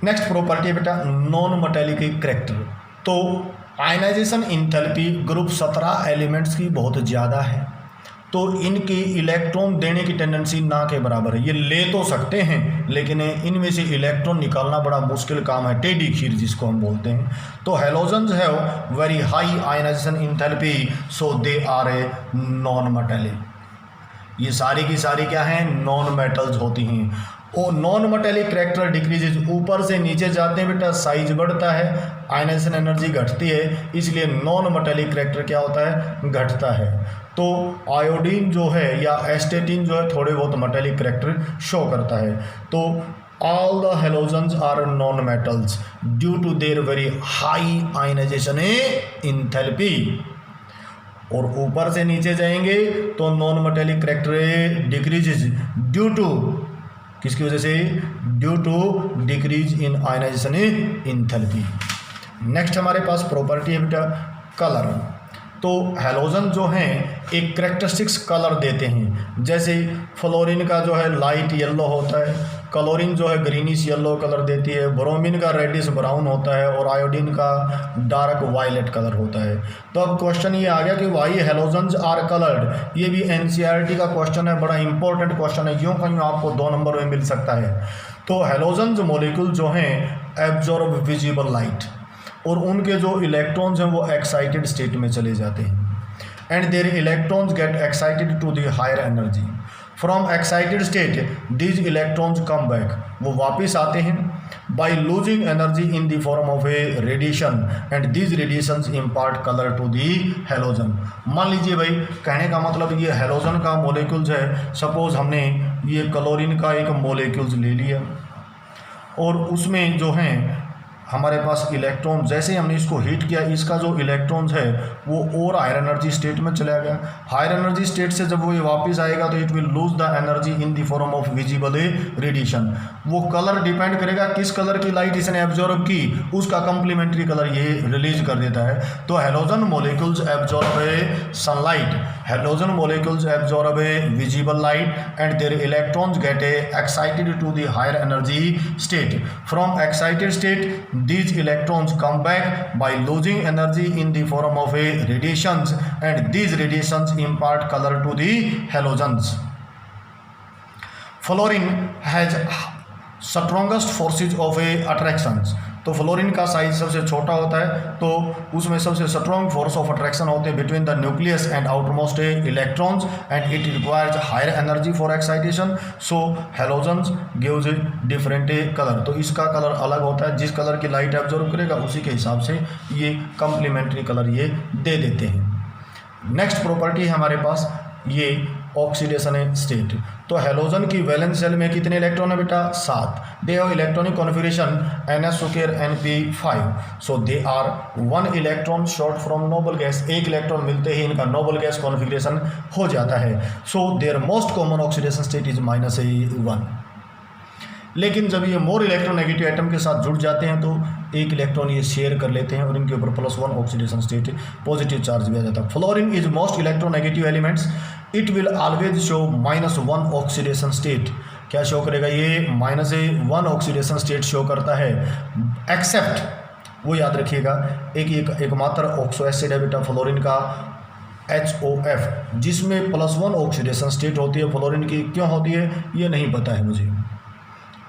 Next property है बेटा non metallic character. तो आयनाइजेशन इंथैल्पी ग्रुप 17 एलिमेंट्स की बहुत ज़्यादा है, तो इनकी इलेक्ट्रॉन देने की टेंडेंसी ना के बराबर है। ये ले तो सकते हैं लेकिन इनमें से इलेक्ट्रॉन निकालना बड़ा मुश्किल काम है, टेढ़ी खीर जिसको हम बोलते हैं। तो halogens have very high ionization enthalpy, so they are a non metallic. ये सारी की सारी क्या हैं, नॉन मेटल्स होती हैं। और नॉन मेटेलिक करेक्टर डिक्रीजेज, ऊपर से नीचे जाते हैं बेटा साइज बढ़ता है, आयनाइजेशन एनर्जी घटती है, इसलिए नॉन मेटेलिक करेक्टर क्या होता है, घटता है। तो आयोडीन जो है या एस्टेटिन जो है थोड़े बहुत मेटेलिक करेक्टर शो करता है। तो all the halogens are non metals due to their very high ionization enthalpy. और ऊपर से नीचे जाएंगे तो non metallic character decreases due to, किसकी वजह से, due to decrease in ionization enthalpy. Next हमारे पास प्रॉपर्टी है बेटा कलर। तो हैलोजन जो हैं एक करेक्टरिस्टिक्स कलर देते हैं, जैसे फ्लोरीन का जो है लाइट येलो होता है, क्लोरीन जो है ग्रीनिश येलो कलर देती है, ब्रोमीन का रेडिश ब्राउन होता है और आयोडीन का डार्क वायलेट कलर होता है। तो अब क्वेश्चन ये आ गया कि वाई हैलोजन्स आर कलर्ड। ये भी एनसीईआरटी का क्वेश्चन है, बड़ा इंपॉर्टेंट क्वेश्चन है, यूँ कहीं आपको 2 नंबर में मिल सकता है। तो हैलोजन्स मॉलिक्यूल जो हैं एब्जॉर्ब विजिबल लाइट, और उनके जो इलेक्ट्रॉन्स हैं वो एक्साइटेड स्टेट में चले जाते हैं, and their electrons get excited to the higher energy. From excited state these electrons come back, वो वापस आते हैं by losing energy in the form of a radiation, and these radiations impart colour to the halogen. मान लीजिए भाई, कहने का मतलब ये हैलोजन का मोलिक्यूल्स है, सपोज हमने ये क्लोरीन का एक मोलिक्यूल्स ले लिया और उसमें जो हैं हमारे पास इलेक्ट्रॉन, जैसे हमने इसको हीट किया, इसका जो इलेक्ट्रॉन्स है वो और हायर एनर्जी स्टेट में चला गया। हायर एनर्जी स्टेट से जब वो ये वापस आएगा तो it will lose the energy in the form of visible radiation. वो कलर डिपेंड करेगा किस कलर की लाइट इसने एब्जॉर्ब की, उसका कम्प्लीमेंट्री कलर ये रिलीज कर देता है। तो halogen molecules absorb a sunlight, halogen molecules absorb a visible light, and their electrons get a excited to the higher energy state. From excited state these electrons come back by losing energy in the form of a radiations, and these radiations impart color to the halogens. Fluorine has strongest forces of a attractions। तो fluorine का size सबसे छोटा होता है, तो उसमें सबसे strong force of attraction होते हैं between the nucleus and outermost electrons, and it requires higher energy for excitation. So halogens gives different colour. तो इसका कलर अलग होता है, जिस कलर की लाइट एब्जॉर्ब करेगा उसी के हिसाब से ये कम्प्लीमेंट्री कलर ये दे देते हैं। नेक्स्ट प्रॉपर्टी है हमारे पास ये ऑक्सीडेशन स्टेट। तो हैलोजन की वैलेंस शेल में कितने इलेक्ट्रॉन है बेटा, 7। They have electronic configuration NS2 so they are 1 electron short from noble gas. एक इलेक्ट्रॉन मिलते ही इनका नोबल गैस कॉन्फिगरेशन हो जाता है। So their most common oxidation state is -1। लेकिन जब ये मोर इलेक्ट्रोनेगेटिव एटम के साथ जुड़ जाते हैं तो एक इलेक्ट्रॉन ये शेयर कर लेते हैं और इनके ऊपर +1 ऑक्सीडेशन स्टेट पॉजिटिव चार्ज भी आ जाता है। Fluorine is most electronegative elements, it will always show -1 oxidation state. क्या शो करेगा ये, -1 ऑक्सीडेशन स्टेट शो करता है, एक्सेप्ट, वो याद रखिएगा, एक मात्र ऑक्सो एसिड है बेटा फ्लोरीन का HOF, जिसमें +1 ऑक्सीडेशन स्टेट होती है। फ्लोरीन की क्यों होती है ये नहीं पता है मुझे,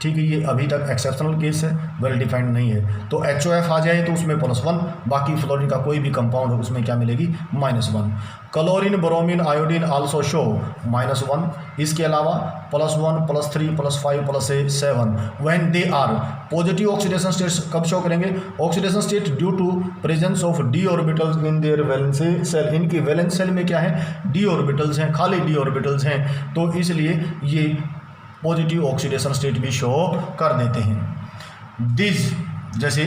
ठीक है, ये अभी तक एक्सेप्शनल केस है, वेल डिफाइंड नहीं है। तो HOF आ जाए तो उसमें +1, बाकी फ्लोरीन का कोई भी कंपाउंड हो उसमें क्या मिलेगी, -1। Chlorine, bromine, iodine also show -1। इसके अलावा +1, +3, +5, +7 when they are positive oxidation states कब शो करेंगे, oxidation state due to presence of d orbitals in their valence shell. इनकी वैलेंस शेल में क्या है, d ऑर्बिटल्स हैं, खाली d ऑर्बिटल्स हैं, तो इसलिए ये पॉजिटिव ऑक्सीडेशन स्टेट भी शो कर देते हैं। दिस जैसे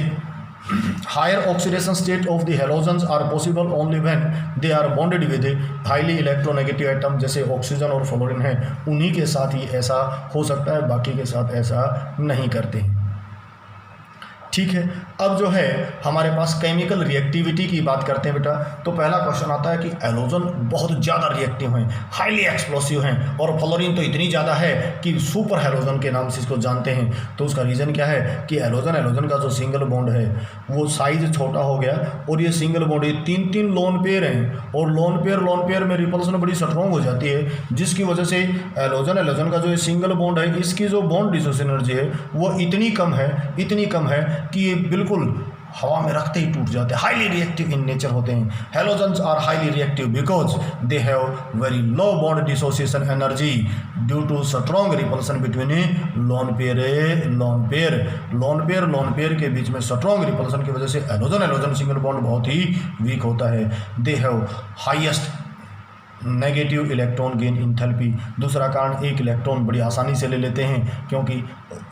higher oxidation state of the halogens are possible only when they are bonded with highly electronegative atom, जैसे ऑक्सीजन और फ्लोरीन है, उन्हीं के साथ ही ऐसा हो सकता है, बाकी के साथ ऐसा नहीं करते हैं। ठीक है। अब जो है हमारे पास केमिकल रिएक्टिविटी की बात करते हैं बेटा, तो पहला क्वेश्चन आता है कि हैलोजन बहुत ज़्यादा रिएक्टिव हैं, हाईली एक्सप्लोसिव हैं, और फ्लोरीन तो इतनी ज़्यादा है कि सुपर हैलोजन के नाम से इसको जानते हैं। तो उसका रीज़न क्या है कि हैलोजन का जो सिंगल बॉन्ड है वो साइज छोटा हो गया, और ये सिंगल बॉन्ड ये 3 लोन पेयर हैं, और लोन पेयर में रिपल्सन बड़ी स्ट्रॉन्ग हो जाती है, जिसकी वजह से हैलोजन का जो ये सिंगल बॉन्ड है इसकी जो बॉन्ड डिसोसिएशन एनर्जी है वो इतनी कम है कि ये बिल्कुल हवा में रखते ही टूट जाते हैं, हाईली रिएक्टिव इन नेचर होते हैं। Halogens are highly reactive because they have very low bond dissociation energy due to strong repulsion between lone pair के बीच में स्ट्रॉन्ग रिपल्सन की वजह से हैलोजन सिंगल बॉन्ड बहुत ही वीक होता है। They have highest negative electron gain enthalpy. दूसरा कारण, एक इलेक्ट्रॉन बड़ी आसानी से ले लेते हैं, क्योंकि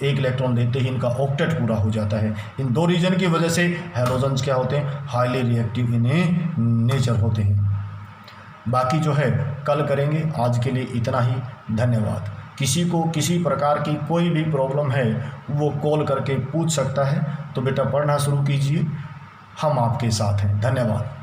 एक इलेक्ट्रॉन देते ही इनका ऑक्टेट पूरा हो जाता है। इन दो रीजन की वजह से हैलोजन्स क्या होते हैं, हाईली रिएक्टिव इन नेचर होते हैं। बाकी जो है कल करेंगे, आज के लिए इतना ही। धन्यवाद। किसी को किसी प्रकार की कोई भी प्रॉब्लम है वो कॉल करके पूछ सकता है। तो बेटा पढ़ना शुरू कीजिए, हम आपके साथ हैं। धन्यवाद।